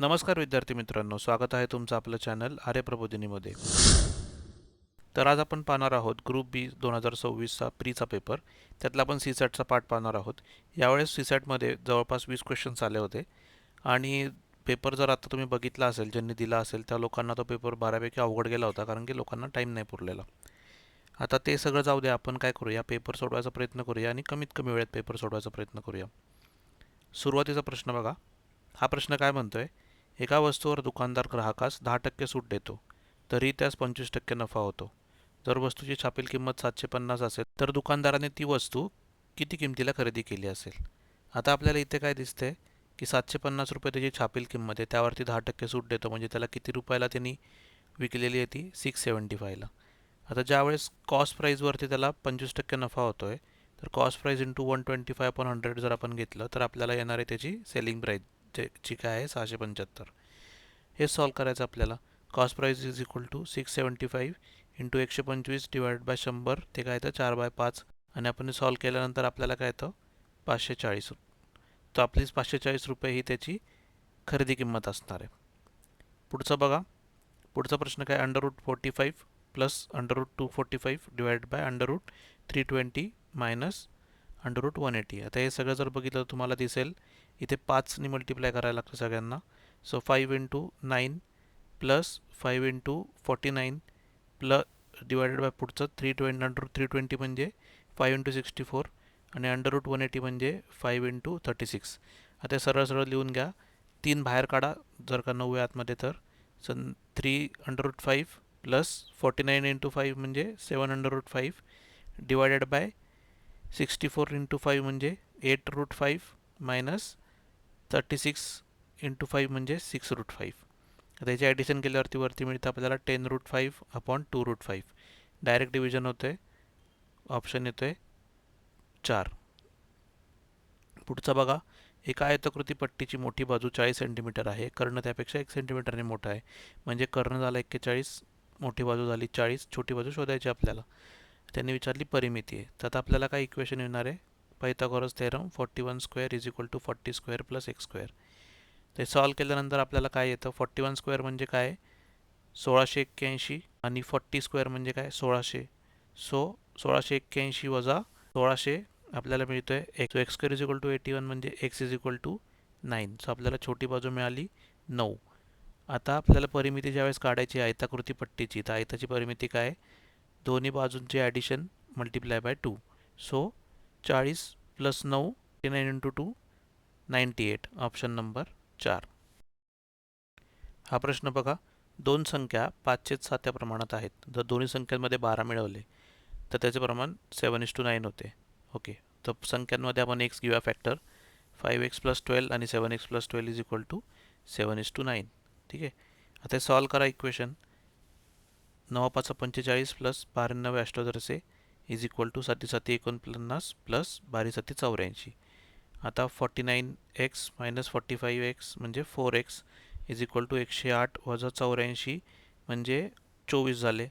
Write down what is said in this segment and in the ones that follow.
नमस्कार विद्यार्थी मित्रांनो, स्वागत आहे तुमचं आपलं चॅनल आर्य प्रबोधिनीमध्ये. तर आज आपण पाहणार आहोत ग्रुप बी 2026चा प्रीचा पेपर. त्यातला आपण सीसॅटचा पार्ट पाहणार आहोत. यावेळेस सीसॅटमध्ये जवळपास 20 क्वेश्चन्स आले होते आणि पेपर जर आता तुम्ही बघितला असेल, ज्यांनी दिला असेल त्या लोकांना तो पेपर बऱ्यापैकी अवघड गेला होता, कारण की लोकांना टाईम नाही पुरलेला. आता ते सगळं जाऊ दे, आपण काय करूया, पेपर सोडवायचा प्रयत्न करूया आणि कमीत कमी वेळेत पेपर सोडवायचा प्रयत्न करूया. सुरुवातीचा प्रश्न बघा. हा प्रश्न काय म्हणतोय, एका वस्तूवर दुकानदार ग्राहकास 10% सूट देतो, तरी त्यास 25% नफा होतो. जर वस्तूची छापील किंमत 750 असेल तर दुकानदाराने ती वस्तू किती किमतीला खरेदी केली असेल. आता आपल्याला इथे काय दिसतंय की 750 रुपये त्याची छापील किंमत आहे, त्यावरती 10% सूट देतो, म्हणजे त्याला किती रुपयाला त्यांनी विकलेली आहे ती 675ला. आता ज्यावेळेस कॉस्ट प्राईजवरती त्याला 25% नफा होतोय, तर कॉस्ट प्राईज इंटू 125/100 जर आपण घेतलं तर आपल्याला येणार आहे त्याची सेलिंग प्राईज, जी काय आहे 675. हे सॉल्व करायचं आपल्याला. Cost price is equal to 675 into 125 divide by 100, ते काय येतं 4/5, आणि आपण सॉल्व केल्यानंतर आपल्याला काय येतं 540. तर आपली 540 रुपये ही त्याची खरेदी किंमत असणार आहे. पुढचं बघा. पुढचा प्रश्न काय, √45 प्लस √245 डिवाइड बाय √320 मायनस √180. आता हे सगळं जर बघितलं तर तुम्हाला दिसेल इथे 5ने मल्टिप्लाय करायला लागतं सगळ्यांना. So 5 into 9 plus 5 into 49 plus divided by पुढचं 320 म्हणजे 5 इंटू 64 आणि √180 म्हणजे 5 इंटू 36. आता हे सरळ सरळ लिहून घ्या. 3 बाहेर काढा जर का 9 आतमध्ये, तर 3√5 प्लस 49 इंटू 5 म्हणजे 7√5 डिवायडेड बाय 64 इंटू 5 म्हणजे 8√5 मायनस 36 इंटू 5 म्हणजे 6√5. आता याचे ॲडिशन केल्यावरती वरती मिळतं आपल्याला 10√5 अपॉन 2√5. डायरेक्ट डिव्हिजन होतंय, ऑप्शन येतोय 4. पुढचा बघा. एका आयताकृती पट्टीची मोठी बाजू 40 सेंटीमीटर आहे, कर्ण त्यापेक्षा 1 सेंटीमीटरने मोठा आहे, म्हणजे कर्ण झाला 41, मोठी बाजू झाली 40, छोटी बाजू शोधायची आपल्याला. त्यांनी विचारली परिमिती आहे. तर आता आपल्याला काय इक्वेशन येणार आहे, Pythagoras theorem 41 square is equal to 40 square plus x square. ते सॉल्व केल्यानंतर आपल्याला काय येतं, 41 स्क्वेअर म्हणजे काय 1681 आणि 40 स्क्वेअर म्हणजे काय 1600. सो 1681 वजा 1600 आपल्याला मिळतोय x. X square is equal to 81 म्हणजे x is equal to 9. So आपल्याला छोटी बाजू मिळाली 9. आता आपल्याला परिमिती ज्यावेळेस काढायची आयताकृती पट्टीची, तर आयताची परिमिती काय, दोन्ही बाजूंचे addition multiply by 2. So 40 plus 9 49 into 2 98, option number 4. हा प्रश्न बघा. दोन संख्या 5/7 या प्रमाणात आहेत. जर दोन्ही संख्यांमध्ये 12 मिळवले तर त्याचे प्रमाण 7:9 होते. ओके. तर संख्यांमध्ये आपण एक्स घेऊया फॅक्टर. 5x प्लस 12 आणि 7x plus 12 is equal to 7:9. ठीक आहे. आता हे सॉल्व करा equation. 9×5 45 plus 12×9 88 is equal to 7×7 49 plus 12×7 84. आता 49x मायनस 45x म्हणजे 4x इज इक्वल टू 108 वजा 84 म्हणजे 24 झाले.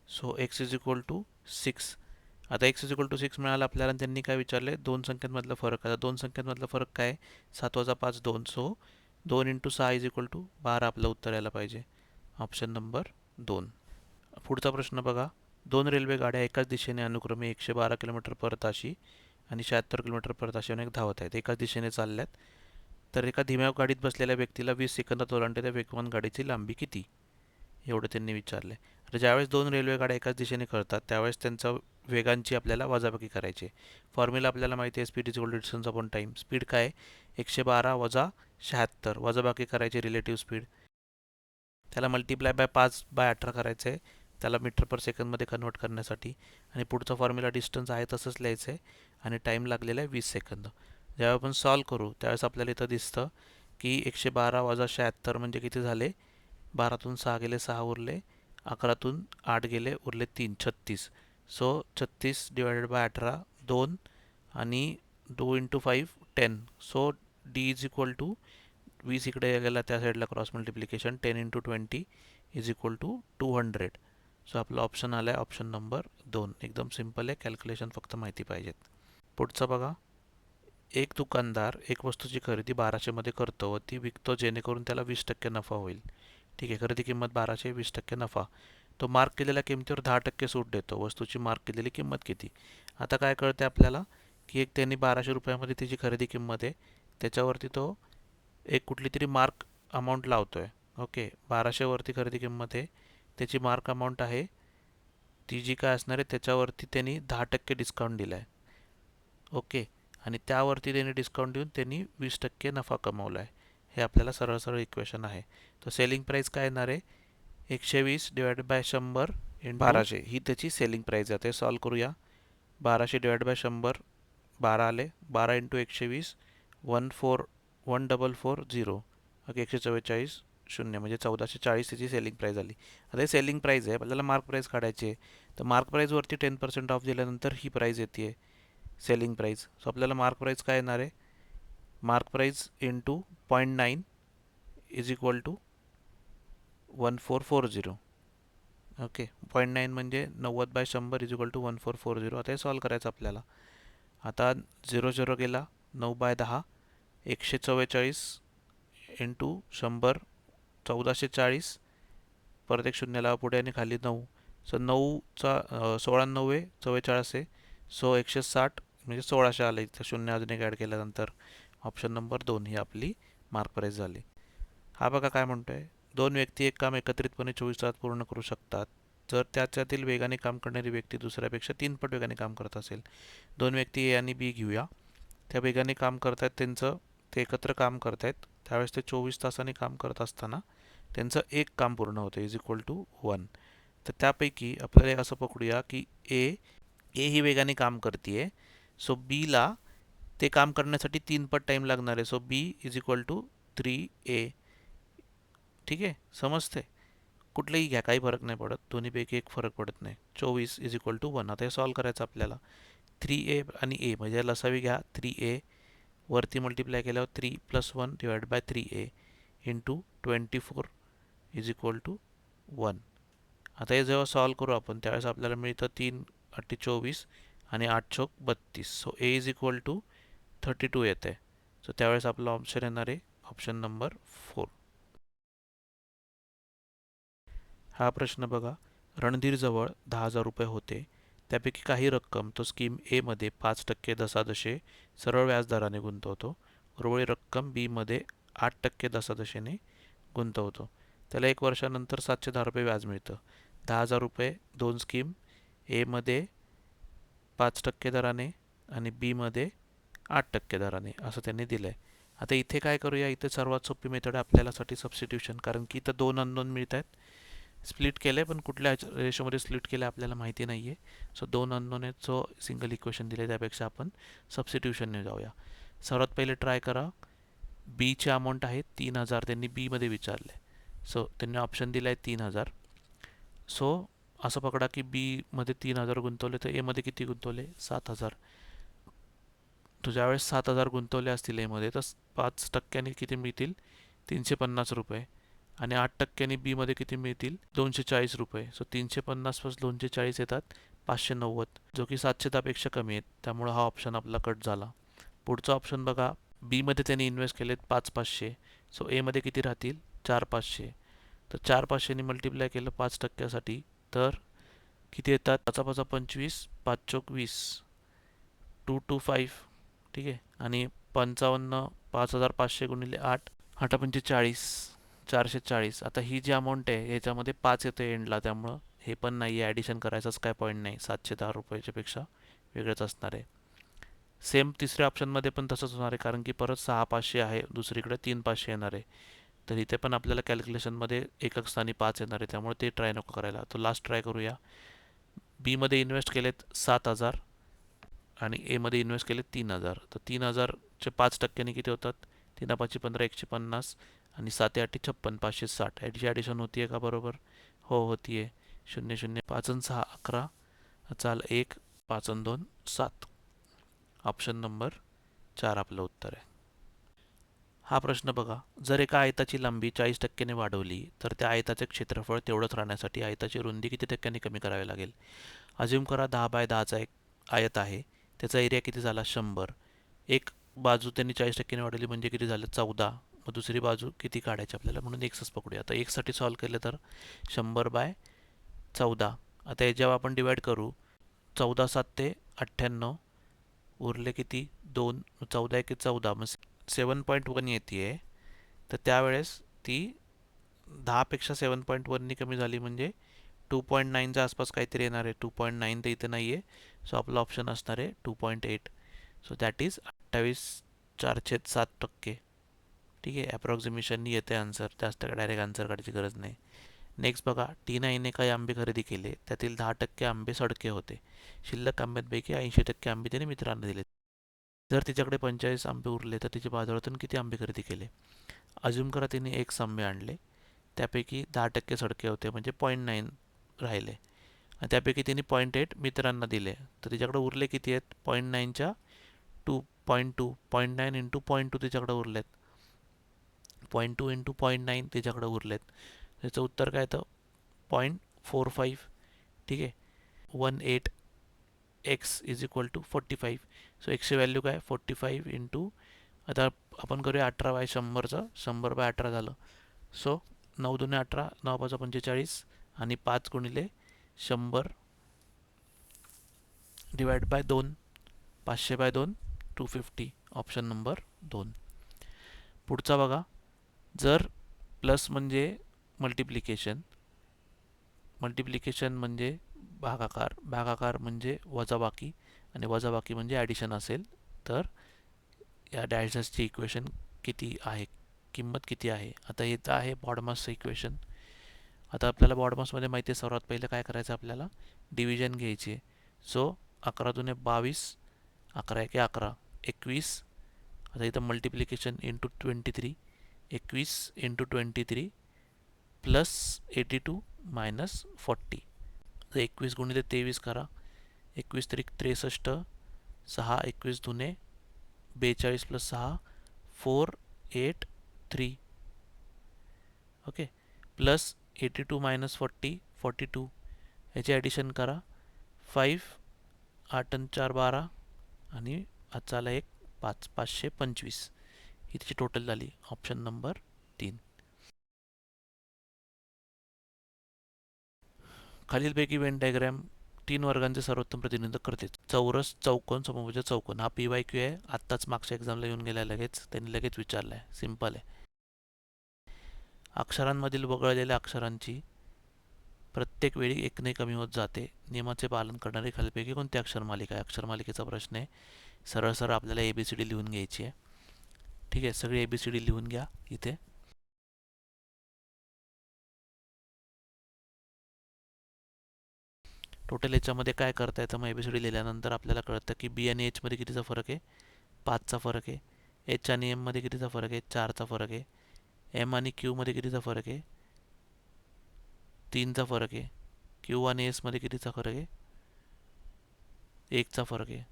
So x is equal to 6. आता x इज इक्वल टू 6 मिळालं आपल्याला. त्यांनी काय विचारले, दोन संख्यांमधला फरक. आता दोन संख्यांमधला फरक काय, 7 वजा 5 2. So 2 into 6 is equal to 12 आपलं उत्तर यायला पाहिजे, ऑप्शन नंबर 2. पुढचा प्रश्न बघा. दोन रेल्वे गाड्या एकाच दिशेने अनुक्रमे 112 किलोमीटर पर ताशी आणि 76 किलोमीटर पर ताशीने धावत आहेत, एकाच दिशेने चालल्यात. तर एका धीम्या गाडीत बसलेल्या व्यक्तीला 20 सेकंदात ओलांडलेल्या वेगवान गाडीची लांबी किती, एवढं त्यांनी विचारले. तर ज्यावेळेस दोन रेल्वे गाड्या एकाच दिशेने करतात त्यावेळेस त्यांचा वेगांची आपल्याला वजाबाकी करायची. फॉर्म्युला आपल्याला माहिती आहे, speed is equal to distance upon time. Speed काय 112 वजा 76, वजाबाकी करायची रिलेटिव्ह स्पीड. त्याला मल्टिप्लाय बाय 5/18 करायचं आहे, त्याला मीटर पर सेकंदमध्ये कन्वर्ट करण्यासाठी. आणि पुढचा फॉर्म्युला डिस्टन्स आहे तसंच लिहायचं आहे आणि टाईम लागलेला आहे 20 सेकंद. जेव्हा आपण सॉल्व करू त्यावेळेस आपल्याला इथं दिसतं की 112 वजा 76 म्हणजे किती झाले, 12तून 6 गेले 6 उरले, 11तून 8 गेले उरले 3, 36. सो 36 डिवायडेड बाय 18 2 आणि 2 into 5 10. So d is equal to 20 इकडे गेला त्या साईडला cross multiplication, 10 into 20 is equal to 200. So आपला ऑप्शन आला आहे ऑप्शन नंबर 2. एकदम सिम्पल आहे, कॅल्क्युलेशन फक्त माहिती पाहिजेत. पुढचं बघा. एक दुकानदार एक वस्तूची खरेदी 1200 मध्ये करतो व ती विकतो जेणेकरून त्याला 20% नफा होईल. ठीक आहे, खरेदी किंमत 1200, 20% नफा. तो मार्क केलेल्या किमतीवर 10% सूट देतो. वस्तूची मार्क केलेली किंमत किती? आता काय कळते आपल्याला की एक त्यांनी 1200 रुपयामध्ये तिची खरेदी किंमत आहे, त्याच्यावरती तो एक कुठली तरी मार्क अमाऊंट लावतोय. ओके, 1200 वरती खरेदी किंमत आहे, त्याची मार्क अमाऊंट आहे ती जी काय असणार आहे त्याच्यावरती त्यांनी 10% डिस्काउंट दिला आहे. ओके, आणि त्यावरती त्यांनी डिस्काउंट देऊन त्यांनी 20% नफा कमवला आहे. हे आपल्याला सरळ सरळ इक्वेशन आहे. तर सेलिंग प्राईस काय येणार आहे? 120 डिवायडेड बाय 100 इंटू 1200 ही त्याची सेलिंग प्राईस आहे. ते सॉल्व करूया. 1200 डिवायडेड बाय 100 12 आले, 12 इंटू 120 1440. ओके, 144 शून्य म्हणजे 1440 त्याची सेलिंग प्राईस आली. आता हे सेलिंग प्राईस आहे, आपल्याला मार्क प्राईस काढायची आहे. तर मार्क प्राईसवरती 10% ऑफ दिल्यानंतर ही प्राईस येते सेलिंग प्राईस. सो आपल्याला मार्क प्राईस काय येणार आहे? Mark price into 0.9 is equal to 1440. Okay, 0.9 म्हणजे 90/100 इज इक्वल टू 1440. आता हे सॉल्व करायचं आपल्याला. आता 0 गेला, 9/10, 144 इंटू 100 1440, परत एक शून्य लावा पुढे आणि खाली 9. सो 9चा 16 9 44 आहे. सो 160 म्हणजे 1600 आलं. इथं शून्य अजून एक ॲड केल्यानंतर ऑप्शन नंबर 2 ही आपली मार्क प्राईस झाली. हा बघा काय म्हणतोय, दोन व्यक्ती एक काम एकत्रितपणे 24 तासात पूर्ण करू शकतात जर त्याच्यातील वेगाने काम करणारी व्यक्ती दुसऱ्यापेक्षा 3 पट वेगाने काम करत असेल. दोन व्यक्ती ए आणि बी घेऊया, त्या वेगाने काम करतायत, ते एकत्र काम करतायत, त्यावेळेस ते 24 तासांनी काम करत असताना त्यांचं एक काम पूर्ण होतं इज इक्वल टू 1. तर त्यापैकी आपल्याला असं पकडूया की ए ही वेगाने काम करते, सो बीला ते काम करण्यासाठी 3 पट टाईम लागणार आहे. So B is equal to 3A. ठीक आहे, समजते? कुठलंही घ्या, काही फरक नाही पडत, दोन्हीपैकी एक फरक पडत नाही. 24 इज इक्वल टू 1. आता हे सॉल्व करायचं आपल्याला. 3A आणि ए म्हणजे लसावी घ्या. 3A वरती मल्टिप्लाय केल्यावर 3 plus 1 divide by 3A into 24 is equal to 1. आता हे जेव्हा सॉल्व करू आपण त्यावेळेस आपल्याला मिळतं 3 8 24 आणि 8 चौक 32. So A is equal to 32 येते. सो त्यावेळेस आपला ऑप्शन येणार आहे ऑप्शन नंबर 4. हा प्रश्न बघा, रणधीरजवळ 10,000 रुपये होते, त्यापैकी काही रक्कम तो स्कीम ए मध्ये 5% दशादशे सरळ व्याजदराने गुंतवतो, उर्वरित रक्कम बी मध्ये 8% दशादशेने गुंतवतो. त्याला 1 वर्षानंतर 710 रुपये व्याज मिळतं. 10,000 रुपये दोन स्कीम, ए मध्ये 5% दराने आणि बी मध्ये 8% दराने असं त्यांनी दिलं आहे. आता इथे काय करूया, इथे सर्वात सोपी मेथड आपल्यासाठी सबस्टिट्यूशन, कारण की इथं दोन अननोन मिळत आहेत. स्प्लिट केलं पण कुठल्या रेशोमध्ये स्प्लिट केलं आपल्याला माहिती नाही आहे. सो दोन अननोन आहेत, सो सिंगल इक्वेशन दिले, त्यापेक्षा आपण सबस्टिट्यूशनने जाऊया. सर्वात पहिले ट्राय करा. बीचे अमाऊंट आहे 3,000, त्यांनी बीमध्ये विचारले, सो त्यांनी ऑप्शन दिला आहे 3,000. सो असं पकडा की बीमध्ये 3,000 गुंतवले, तर एमध्ये किती गुंतवले? 7,000. तो ज्यावेळेस 7,000 गुंतवले असतील एमध्ये, तर 5% किती मिळतील? 350 रुपये. आणि 8% बीमध्ये किती मिळतील? 240 रुपये. सो 350 प्लस 240 येतात 590, जो की 700पेक्षा कमी आहेत, त्यामुळं हा ऑप्शन आपला कट झाला. पुढचा ऑप्शन बघा, बीमध्ये त्यांनी इन्व्हेस्ट केलेत 5,500. सो एमध्ये किती राहतील? 4,500. तर 4,500 मल्टिप्लाय केलं 5%साठी तर किती येतात? 5,525, 5 चौक 20, 225. ठीक आहे, आणि 55, 5,500 गुणिले 8, 8 40, 440. आता ही जी अमाऊंट आहे याच्यामध्ये 5 येतं एंडला, त्यामुळं हे पण नाही आहे, ॲडिशन करायचाच काय पॉईंट नाही. 710 रुपयाच्या पेक्षा वेगळंच असणार आहे. सेम तिसऱ्या ऑप्शनमध्ये पण तसंच होणार आहे, कारण की परत 6,500 आहे, दुसरीकडे 3,500 येणार आहे. तर इथे पण आपल्याला कॅल्क्युलेशनमध्ये एकक स्थानी 5 येणार आहे, त्यामुळे ते ट्राय नको करायला. तो लास्ट ट्राय करूया. बीमध्ये इन्व्हेस्ट केलेत 7,000 आणि एमध्ये इन्व्हेस्ट केले 3,000. तर 3,000चे 5%ने किती होतात? 3,515, 150 आणि 7 56, 560. ॲडची ॲडिशन होतीये का बरोबर? हो, होतीये. 0 0 5 आणि 6 11, चाल 1 5 आणि 2 7. ऑप्शन नंबर 4 आपलं उत्तर आहे. हा प्रश्न बघा, जर एका आयताची लांबी 40%ने वाढवली तर त्या आयताचे क्षेत्रफळ तेवढंच राहण्यासाठी आयताची रुंदी किती टक्क्यांनी कमी करावी लागेल? अज्युम करा 10 बाय 10चा एक आयत आहे, त्याचा एरिया किती झाला? 100. एक बाजू त्यांनी 40% वाढवली म्हणजे किती झालं 14. मग दुसरी बाजू किती काढायची आपल्याला म्हणून एक्सच पकडूया. आता एक्ससाठी सॉल्व केलं तर 100/14. आता हे जेव्हा आपण डिवाइड करू 14 7 ते 98 उरले किती 2. 14 1 14 मग 7.1 येते आहे. तर त्यावेळेस ती 10पेक्षा 7.1नी कमी झाली म्हणजे 2.9च्या आसपास काहीतरी येणार आहे. 2.9 तर इथं नाही आहे. सो आपला ऑप्शन असणार आहे 2.8. So that is 28.4/7%. ठीक आहे, ॲप्रॉक्सिमेशननी येते आन्सर, जास्त डायरेक्ट आन्सर काढायची गरज नाही. नेक्स्ट बघा, टीनाईने काही आंबे खरेदी केले, त्यातील 10% आंबे सडके होते. शिल्लक आंब्यांपैकी 80% आंबे तिने मित्रांना दिले. जर तिच्याकडे 45 आंबे उरले तर तिचे बाजारातून किती आंबे खरेदी केले? अज्युम करा तिने एक आंबे आणले, त्यापैकी 10% सडके होते म्हणजे 0.9 राहिले आणि त्यापैकी तिने 0.8 मित्रांना दिले. तर तिच्याकडे उरले किती आहेत? 0.9च्या 2.2 0.9 इंटू 0.2 तिच्याकडे उरलेत. 0.2 इंटू 0.9 तिच्याकडे उरलेत. त्याचं उत्तर काय तर 0.45. ठीक आहे, 18 x is equal to 45. So एक्सची व्हॅल्यू काय 45 इंटू, आता आपण करूया 18/100चं, 100/18 झालं. सो 9 2 18, 9 5 45 आणि 5 गुणिले 100 डिवाइड बाय 2, 500/2 250. Option number 2. पुढचा बघा, जर प्लस म्हणजे मल्टिप्लिकेशन, मल्टिप्लिकेशन म्हणजे भागाकार, भागाकार म्हणजे वजाबाकी आणि वजाबाकी म्हणजे ॲडिशन असेल तर या डायसची इक्वेशन किती आहे, किंमत किती आहे? आता हे तर आहे बॉडमासचं इक्वेशन. आता आपल्याला बॉडमासमध्ये माहिती आहे सर्वात पहिलं काय करायचं आपल्याला डिव्हिजन घ्यायची. सो 11 दुने 22, 11 एके 11, 21. आता इथं multiplication into 23, 21 into 23 plus 82 minus 40. तर 21 गुणिले 23 करा, 21 त्रिक 63, 6 21 दुने 42 प्लस 6 483. Okay, plus 82 minus 40 42. याचे ॲडिशन करा, 5 8 आणि 4 12 आणि आजचा आला एक 5, 525. ही त्याची टोटल झाली. Option number 3. खालीलपैकी वेन डायग्रॅम 3 वर्गांचे सर्वोत्तम प्रतिनिधित्व करते. चौरस, चौकोन, समभुज, चौकोन. हा PYQ आहे, आत्ताच मागच्या एक्झामला येऊन गेला, लगेच त्यांनी लगेच विचारला आहे, सिम्पल आहे. अक्षरांमधील वगळलेल्या अक्षरांची प्रत्येक वेळी एकने कमी होत जाते. नियमाचे पालन करणारी खालीलपैकी कोणती अक्षरमालिका आहे? अक्षरमालिकेचा प्रश्न आहे. सरळ सरळ आपल्याला ABCD लिहून घ्यायची आहे. ठीक आहे, सगळी ABCD लिहून घ्या इथे. टोटल याच्यामध्ये काय करता येतं, मग ABCD लिहिल्यानंतर आपल्याला कळतं की B आणि H मध्ये कितीचा फरक आहे? 5चा फरक आहे. H आणि M मध्ये कितीचा फरक आहे? 4चा फरक आहे. M आणि Q मध्ये कितीचा फरक आहे? 3चा फरक आहे. Q आणि S मध्ये कितीचा फरक आहे? 1चा फरक आहे.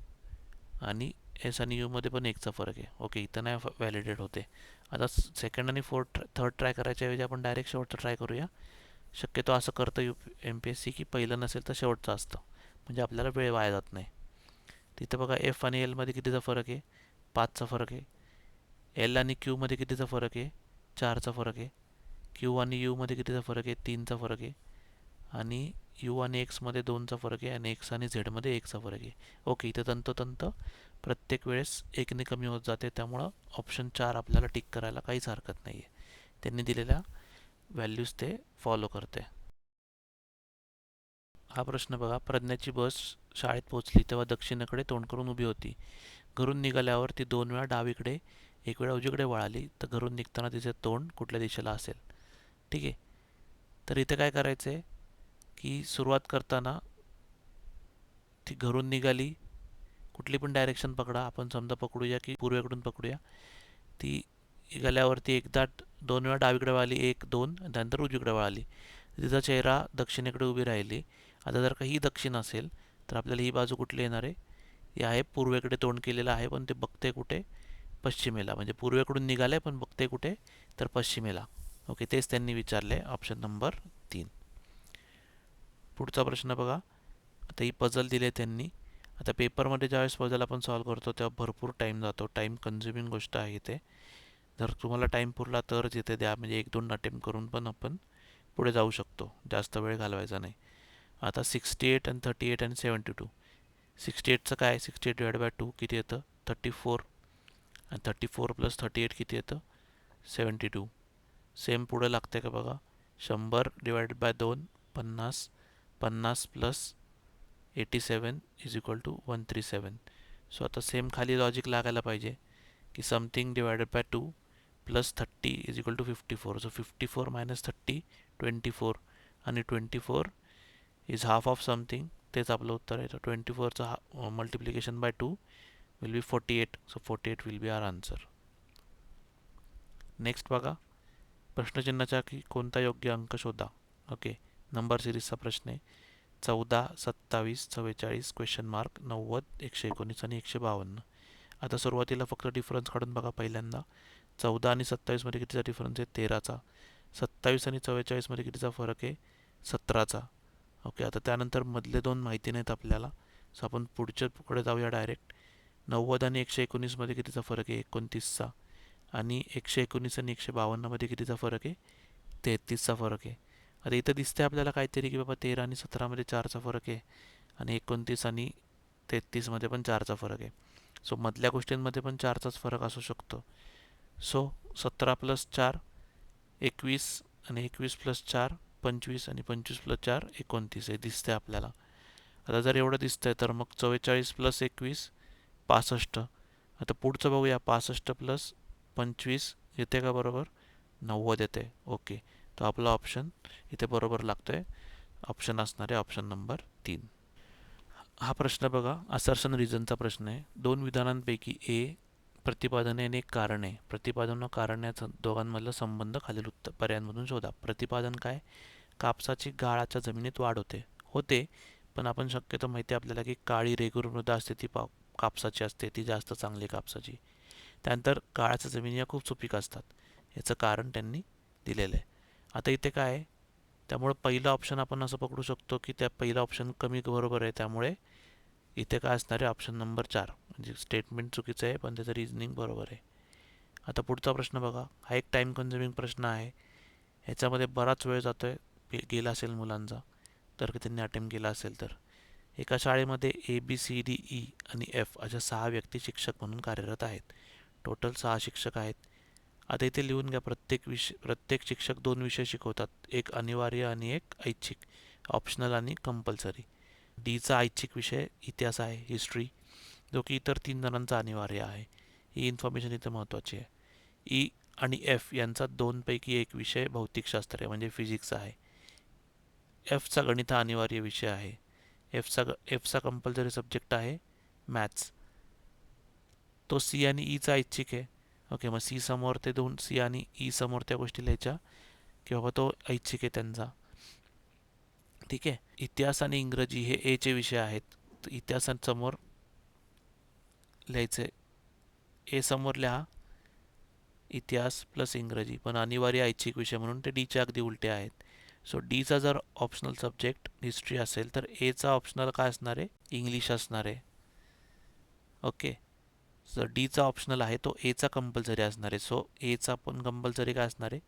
आणि एस आणि यू मध्ये पण 1चा फरक आहे. ओके, इथं नाही व्हॅलिडेट होते. आता सेकंड आणि थर्ड ट्राय करायच्या ऐवजी आपण डायरेक्ट शेवटचं ट्राय करूया. शक्यतो असं करतं MPSC की पहिलं नसेल तर शेवटचं असतं, म्हणजे आपल्याला वेळ वाया जात नाही. तिथं बघा F आणि L मध्ये कितीचा फरक आहे? 5चा फरक आहे. L आणि Q मध्ये कितीचा फरक आहे? 4चा फरक आहे. Q आणि U मध्ये कितीचा फरक आहे? 3चा फरक आहे. आणि यू आणि एक्समध्ये 2चा फरक आहे आणि एक्स आणि झेडमध्ये 1चा फरक आहे. ओके, इथं तंतोतंत प्रत्येक वेळेस एकने कमी होत जाते, त्यामुळं ऑप्शन 4 आपल्याला टिक करायला काहीच हरकत नाही आहे. त्यांनी दिलेल्या व्हॅल्यूज ते फॉलो करते. हा प्रश्न बघा, प्रज्ञाची बस शाळेत पोहोचली तेव्हा दक्षिणेकडे तोंड करून उभी होती. घरून निघाल्यावर ती 2 वेळा डावीकडे, 1 वेळा उजवीकडे वळाली, तर घरून निघताना तिचे तोंड कुठल्या दिशेला असेल? ठीक आहे, तर इथे काय करायचं आहे की सुरुवात करताना ती घरून निघाली, कुठली पण डायरेक्शन पकडा, आपण समजा पकडूया की पूर्वेकडून पकडूया. ती निघाल्यावरती एकदा 2 वेळा डावीकडे वळाली, 1 2, त्यानंतर उजवीकडे वळाली. तिचा चेहरा दक्षिणेकडे उभी राहिली. आता जर का ही दक्षिण असेल तर आपल्याला ही बाजू कुठली येणार आहे? ही आहे पूर्वेकडे तोंड केलेलं आहे, पण ते बघते कुठे? पश्चिमेला. म्हणजे पूर्वेकडून निघाले पण बघते कुठे? तर पश्चिमेला. ओके, तेच त्यांनी विचारले. Option number 3. पुढचा प्रश्न बघा, आता ही पझल दिली आहे त्यांनी आता पेपरमध्ये ज्यावेळेस पझल आपण सॉल्व करतो तेव्हा भरपूर टाईम जातो, टाईम कन्झ्युमिंग गोष्ट आहे इथे. जर तुम्हाला टाईम पुरला तरच इथे द्या, म्हणजे 1-2 अटेम्प्ट करून पण आपण पुढे जाऊ शकतो, जास्त वेळ घालवायचा नाही. आता 68 आणि 38 आणि 72. 68चं काय, 68 डिवाइड बाय 2 किती येतं, 34. आणि 34 प्लस 38 किती येतं, 72. सेम पुढे लागते का बघा, 100 divided by 2 50. 50 plus 87 is equal to 137. So आता सेम खाली लॉजिक लागायला पाहिजे की something divided by 2 plus 30 is equal to 54. So 54 minus 30 24. आणि 24 इज हाफ ऑफ समथिंग, तेच आपलं उत्तर आहे. तर 24चं multiplication by 2 will be 48. So 48 will be our answer. Next बघा, प्रश्नचिन्हाचा की कोणता योग्य अंक शोधा. ओके, नंबर सिरीजचा प्रश्न आहे. 14, 27, 44, क्वेश्चन मार्क, 90, 119 आणि 152. आता सुरुवातीला फक्त डिफरन्स काढून बघा. पहिल्यांदा 14 आणि 27 मध्ये कितीचा डिफरन्स आहे, 13चा. 27 आणि 44 मध्ये कितीचा फरक आहे, 17चा. ओके, आता त्यानंतर मधले दोन माहिती नाहीत आपल्याला, सो आपण पुढच्या पुढे जाऊया डायरेक्ट. 90 आणि 119 मध्ये कितीचा फरक आहे, 29चा. आणि 119 आणि 152 मध्ये कितीचा फरक आहे, 33चा फरक आहे. आता इथं दिसतंय आपल्याला काहीतरी की बाबा 13 आणि 17 मध्ये 4चा फरक आहे, आणि 29 आणि 33 मध्ये पण 4चा फरक आहे. सो मधल्या गोष्टींमध्ये पण 4चाच फरक असू शकतो. सो 17 प्लस 4 21, आणि 21 प्लस 4 25, आणि 25 प्लस 4 29 हे दिसतंय आपल्याला. आता जर एवढं दिसतंय तर मग 44 प्लस 21 65. आता पुढचं बघूया, 65 प्लस 25 येते का बरोबर, 90 येते. ओके, तो आपला ऑप्शन इथे बरोबर लागतोय. ऑप्शन असणार आहे ऑप्शन नंबर 3. हा प्रश्न बघा, असर्शन रिझनचा प्रश्न आहे. दोन विधानांपैकी ए प्रतिपादन आहे आणि एक कारण आहे. प्रतिपादन व कारण या दोघांमधला संबंध खालील उत्तर पर्यायांमधून शोधा. प्रतिपादन काय, कापसाची गाळाच्या जमिनीत वाढ होते होते पण आपण शक्यतो माहिती आहे आपल्याला की काळी रेगूर मृदा असते ती कापसाची असते, ती जास्त चांगली कापसाची. त्यानंतर गाळाच्या जमिनी या खूप सुपीक असतात, याचं कारण त्यांनी दिलेलं आहे. आता इथे काय आहे, त्यामुळे पहिलं ऑप्शन आपण असं पकडू शकतो की त्या पहिलं ऑप्शन कमी बरोबर आहे, त्यामुळे इथे काय असणार आहे ऑप्शन नंबर 4. म्हणजे स्टेटमेंट चुकीचं आहे पण त्याचं रिझनिंग बरोबर आहे. आता पुढचा प्रश्न बघा, हा एक टाईम कन्झ्युमिंग प्रश्न आहे. ह्याच्यामध्ये बराच वेळ जातोय, गेला असेल मुलांचा, तर त्यांनी अटेम्प्ट केला असेल तर. एका शाळेमध्ये A B C D E आणि एफ अशा 6 व्यक्ती शिक्षक म्हणून कार्यरत आहेत. टोटल 6 शिक्षक आहेत. आता इथे लिहून घ्या, प्रत्येक शिक्षक 2 विषय शिकवतात, एक अनिवार्य आणि एक ऐच्छिक, ऑप्शनल आणि कंपल्सरी. डीचा ऐच्छिक विषय इतिहास आहे, हिस्ट्री, जो की इतर 3 जणांचा अनिवार्य आहे. ही इन्फॉर्मेशन इथे महत्त्वाची आहे. ई आणि एफ यांचा 2 पैकी एक विषय भौतिकशास्त्र आहे, म्हणजे फिजिक्स आहे. एफचा गणित हा अनिवार्य विषय आहे. एफचा कंपल्सरी सब्जेक्ट आहे मॅथ्स. तो सी आणि ईचा ऐच्छिक आहे. ओके, मग सी समोर ते दोन, सी आणि ई समोर त्या गोष्टी लिहायच्या की बाबा तो ऐच्छिक आहे त्यांचा. ठीक आहे. इतिहास आणि इंग्रजी हे एचे विषय आहेत, तर इतिहासासमोर लिहायचे, ए समोर लिहा इतिहास प्लस इंग्रजी, पण अनिवार्य ऐच्छिक विषय म्हणून ते डीचे अगदी उलटे आहेत. सो डीचा जर ऑप्शनल सब्जेक्ट हिस्ट्री असेल तर एचा ऑप्शनल काय असणार आहे, इंग्लिश असणार आहे. ओके, जर डीचा ऑप्शनल आहे तो एचा कंपल्सरी असणार आहे. सो एचा पण कंपल्सरी काय असणार आहे,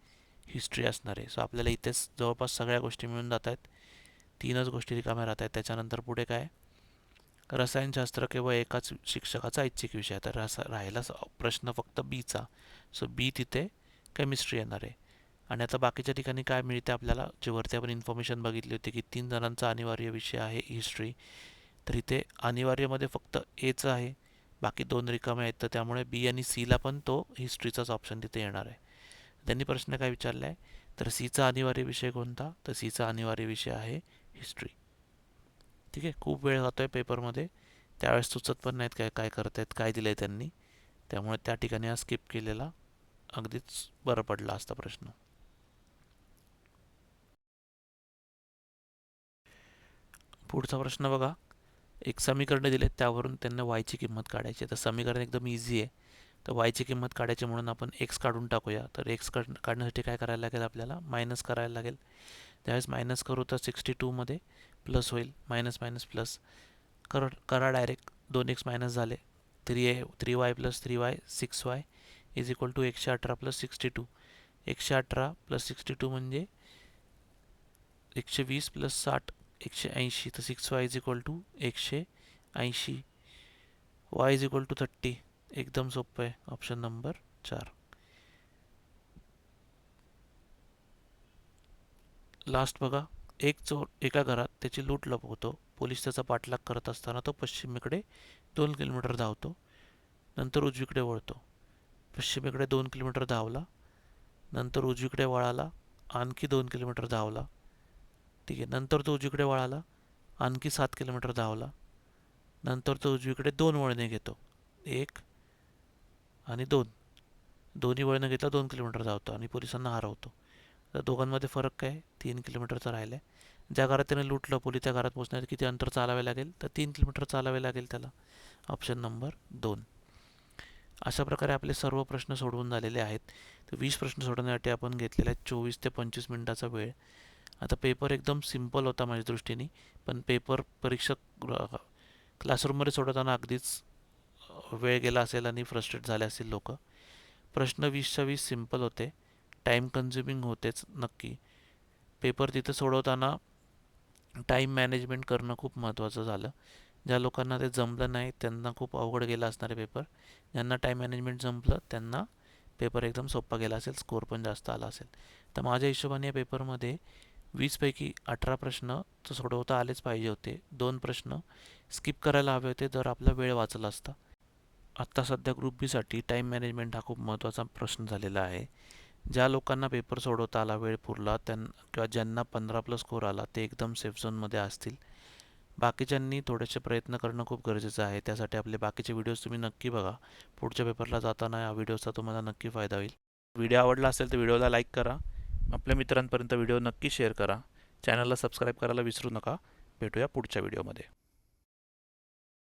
हिस्ट्री असणार आहे. सो आपल्याला इथेच जवळपास सगळ्या गोष्टी मिळून जात आहेत, 3च गोष्टी रिकाम्या राहत आहेत. त्याच्यानंतर पुढे काय, रसायनशास्त्र केवळ एकाच शिक्षकाचा ऐच्छिक विषय, तर राहिला प्रश्न फक्त बीचा. सो बी तिथे केमिस्ट्री येणार आहे. आणि आता बाकीच्या ठिकाणी काय मिळते आपल्याला, जे वरती आपण इन्फॉर्मेशन बघितली होती की 3 जणांचा अनिवार्य विषय आहे हिस्ट्री, तर इथे अनिवार्यमध्ये फक्त एचं आहे, बाकी 2 रिकामे आहेत, तर त्यामुळे बी आणि सीला पण तो हिस्ट्रीचाच ऑप्शन तिथे येणार आहे. त्यांनी प्रश्न काय विचारला आहे, तर सीचा अनिवार्य विषय कोणता, तर सीचा अनिवार्य विषय आहे हिस्ट्री. ठीक आहे, खूप वेळ जातोय पेपरमध्ये, त्यावेळेस सुचत पण नाहीत काय काय करतायत, काय दिलंय त्यांनी, त्यामुळे त्या ठिकाणी हा स्किप केलेला अगदीच बरं पडला असता प्रश्न. पुढचा प्रश्न बघा, एक समीकरण दिले, त्यावरून त्यांना वायची किंमत काढायची. तर समीकरण एकदम इझी आहे, तर वायची किंमत काढायची म्हणून आपण एक्स काढून टाकूया. तर एक्स काढण्यासाठी काय करायला लागेल आपल्याला, मायनस करायला लागेल. त्यावेळेस मायनस करू तर 62 मध्ये प्लस होईल, मायनस मायनस प्लस. करा डायरेक्ट. 2x मायनस झाले. 3y plus 3y 6y is equal to 118 plus 62. 118 plus 62 म्हणजे 120 प्लस 60 180. तर 6y is equal to 180. y is equal to 30. एकदम सोपं आहे. Option number 4. लास्ट बघा. एक चोर एका घरात त्याची लूट लपवतो. पोलीस त्याचा पाठलाग करत असताना तो पश्चिमेकडे 2 किलोमीटर धावतो. नंतर उजवीकडे वळतो. पश्चिमेकडे 2 किलोमीटर धावला. नंतर उजवीकडे वळाला. आणखी 2 किलोमीटर धावला. ठीक आहे. नंतर तो उजवीकडे वळाला. आणखी 7 किलोमीटर धावला. नंतर तो उजवीकडे 2 वळणे घेतो. 1 आणि 2. दोन्ही वळणं घेतला 2 किलोमीटर धावतो आणि पोलिसांना हरवतो. तर दोघांमध्ये फरक काय? 3 किलोमीटरचा राहिला आहे. ज्या घरात त्याने लूट लपवली त्या घरात पोहोचण्यासाठी किती अंतर चालावे लागेल? तर 3 किलोमीटर चालावे लागेल त्याला. Option number 2. अशा प्रकारे आपले सर्व प्रश्न सोडवून झालेले आहेत. तर 20 प्रश्न सोडवण्यासाठी आपण घेतलेला आहे 24 ते 25 मिनिटाचा वेळ. आता पेपर एकदम सिम्पल होता माझ्या दृष्टीने, पण पेपर परीक्षक क्लासरूममध्ये सोडवताना अगदीच वेळ गेला असेल आणि फ्रस्ट्रेट झाले असतील लोक. प्रश्न 20च्या 20 सिम्पल होते. टाईम कन्झ्युमिंग होतेच नक्की. पेपर तिथं सोडवताना टाईम मॅनेजमेंट करणं खूप महत्त्वाचं झालं. ज्या लोकांना ते जमलं नाही त्यांना खूप अवघड गेला असणार आहे पेपर. ज्यांना टाईम मॅनेजमेंट जमलं त्यांना पेपर एकदम सोपा गेला असेल, स्कोर पण जास्त आला असेल. तर माझ्या हिशोबाने या पेपरमध्ये 20पैकी 18 प्रश्न तर सोडवता आलेच पाहिजे होते. 2 प्रश्न स्किप करायला हवे होते जर आपला वेळ वाचला असता. आत्ता सध्या ग्रुप बीसाठी टाईम मॅनेजमेंट हा खूप महत्त्वाचा प्रश्न झालेला आहे. ज्या लोकांना पेपर सोडवता आला, वेळ पुरला किंवा ज्यांना 15+ स्कोर आला ते एकदम सेफ झोनमध्ये असतील. बाकीच्यांनी थोडेसे प्रयत्न करणं खूप गरजेचं आहे. त्यासाठी आपले बाकीचे व्हिडिओज तुम्ही नक्की बघा. पुढच्या पेपरला जाताना या व्हिडिओचा तुम्हाला नक्की फायदा होईल. व्हिडिओ आवडला असेल तर व्हिडिओला लाईक करा. आपल्या मित्रांपर्यंत व्हिडिओ नक्की शेअर करा. चॅनलला सबस्क्राईब करायला विसरू नका. भेटूया पुढच्या व्हिडिओमध्ये.